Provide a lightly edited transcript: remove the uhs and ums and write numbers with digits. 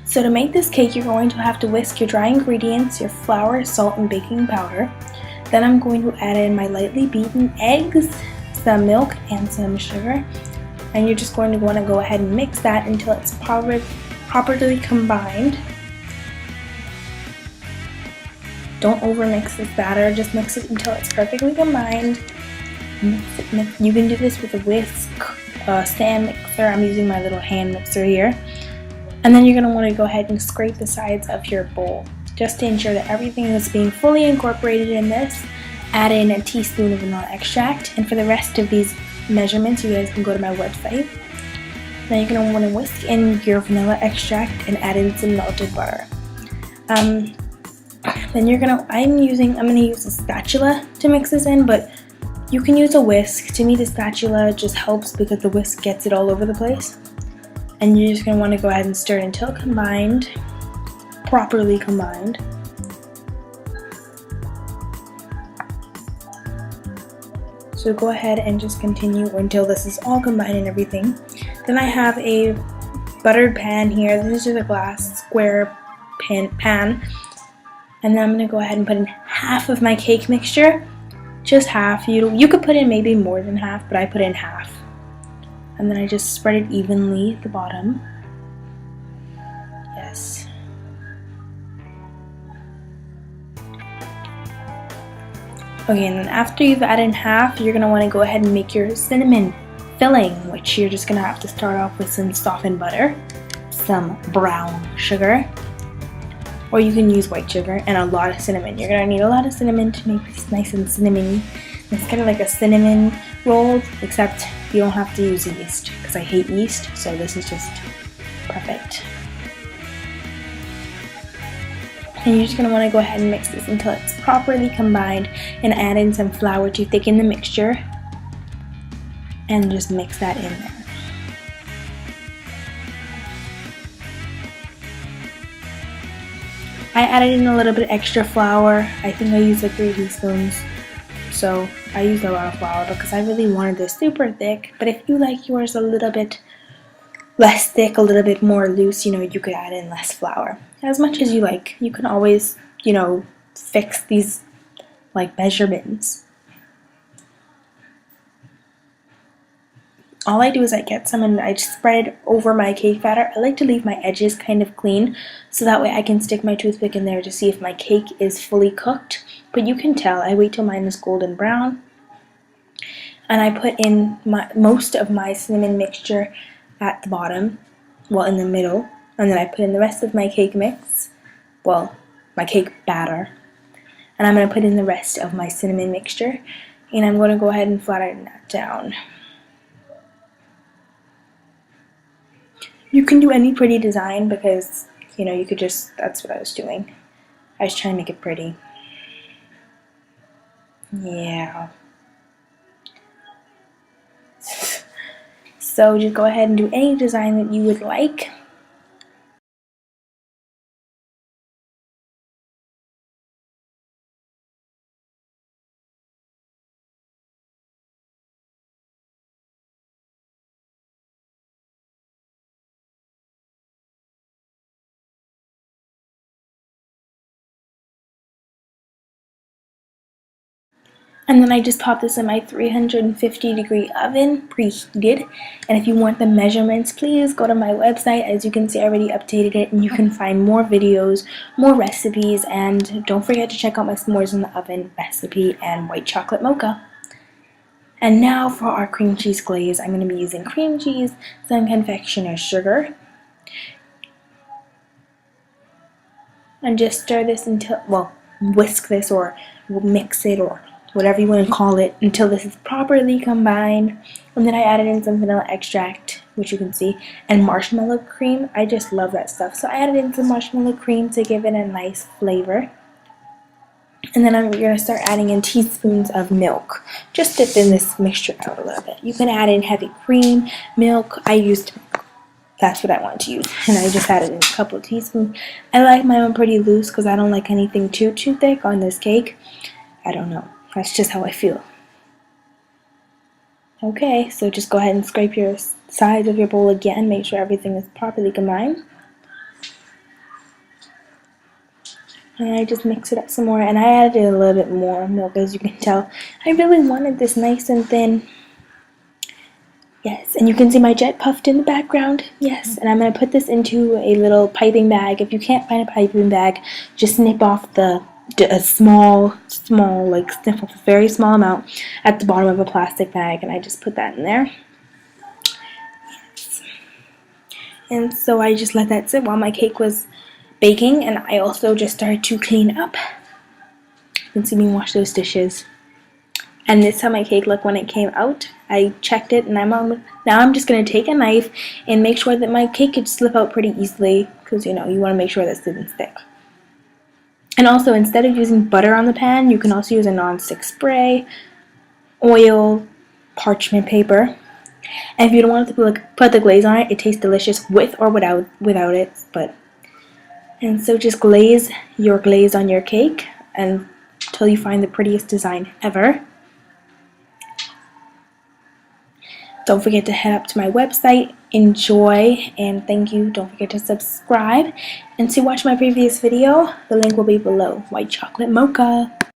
So to make this cake, you're going to have to whisk your dry ingredients, your flour, salt, and baking powder. Then I'm going to add in my lightly beaten eggs, some milk, and some sugar. And you're just going to want to go ahead and mix that until it's properly combined. Don't overmix this batter, just mix it until it's perfectly combined. You can do this with a whisk, stand mixer. I'm using my little hand mixer here. And then you're going to want to go ahead and scrape the sides of your bowl just to ensure that everything is being fully incorporated in this. Add in a teaspoon of vanilla extract, and for the rest of these measurements you guys can go to my website. Now you're going to want to whisk in your vanilla extract and add in some melted butter. Then I'm going to use a spatula to mix this in, but you can use a whisk. To me the spatula just helps because the whisk gets it all over the place. And you're just going to want to go ahead and stir it until combined, properly combined. So go ahead and just continue until this is all combined and everything. Then I have a buttered pan here. This is a glass square pan. And then I'm going to go ahead and put in half of my cake mixture. Just half. You could put in maybe more than half, but I put in half. And then I just spread it evenly at the bottom. Yes. Okay, and then after you've added half, you're going to want to go ahead and make your cinnamon filling, which you're just going to have to start off with some softened butter, some brown sugar, or you can use white sugar, and a lot of cinnamon. You're going to need a lot of cinnamon to make this nice and cinnamony. It's kind of like a cinnamon roll, except you don't have to use yeast, because I hate yeast, so this is just perfect. And you're just going to want to go ahead and mix this until it's properly combined, and add in some flour to thicken the mixture, and just mix that in there. I added in a little bit extra flour. I think I used like 3 teaspoons. So I used a lot of flour because I really wanted this super thick. But if you like yours a little bit less thick, a little bit more loose, you could add in less flour. As much as you like. You can always, fix these like measurements. All I do is I get some and I spread it over my cake batter. I like to leave my edges kind of clean so that way I can stick my toothpick in there to see if my cake is fully cooked. But you can tell. I wait till mine is golden brown. And I put in most of my cinnamon mixture at the bottom, well, in the middle. And then I put in the rest of my cake mix, well, my cake batter. And I'm going to put in the rest of my cinnamon mixture. And I'm going to go ahead and flatten that down. You can do any pretty design because, you could just, that's what I was doing. I was trying to make it pretty. Yeah. So just go ahead and do any design that you would like. And then I just popped this in my 350-degree oven, preheated. And if you want the measurements, please go to my website. As you can see, I already updated it, and you can find more videos, more recipes, and don't forget to check out my s'mores in the oven recipe and white chocolate mocha. And now for our cream cheese glaze. I'm going to be using cream cheese, some confectioner's sugar, and just stir this until, well, whisk this or mix it or whatever you want to call it, until this is properly combined. And then I added in some vanilla extract, which you can see, and marshmallow cream. I just love that stuff. So I added in some marshmallow cream to give it a nice flavor. And then I'm going to start adding in teaspoons of milk. Just dip in this mixture out a little bit. You can add in heavy cream, milk. I used milk. That's what I want to use. And I just added in a couple of teaspoons. I like my own pretty loose because I don't like anything too thick on this cake. I don't know. That's just how I feel. Okay, so just go ahead and scrape your sides of your bowl again. Make sure everything is properly combined. And I just mix it up some more, and I added a little bit more milk, as you can tell. I really wanted this nice and thin. Yes, and you can see my jet puffed in the background. Yes, and I'm going to put this into a little piping bag. If you can't find a piping bag, just snip off a small, like snip off a very small amount at the bottom of a plastic bag, and I just put that in there. Yes. And so I just let that sit while my cake was baking, and I also just started to clean up. You can see me wash those dishes. And this is how my cake looked when it came out. I checked it, and now I'm just going to take a knife and make sure that my cake could slip out pretty easily, because you want to make sure that it didn't stick. And also, instead of using butter on the pan, you can also use a non-stick spray, oil, parchment paper. And if you don't want to put the glaze on it, it tastes delicious with or without it. And so just glaze your glaze on your cake until you find the prettiest design ever. Don't forget to head up to my website, enjoy, and thank you. Don't forget to subscribe. And to watch my previous video, the link will be below. White chocolate mocha.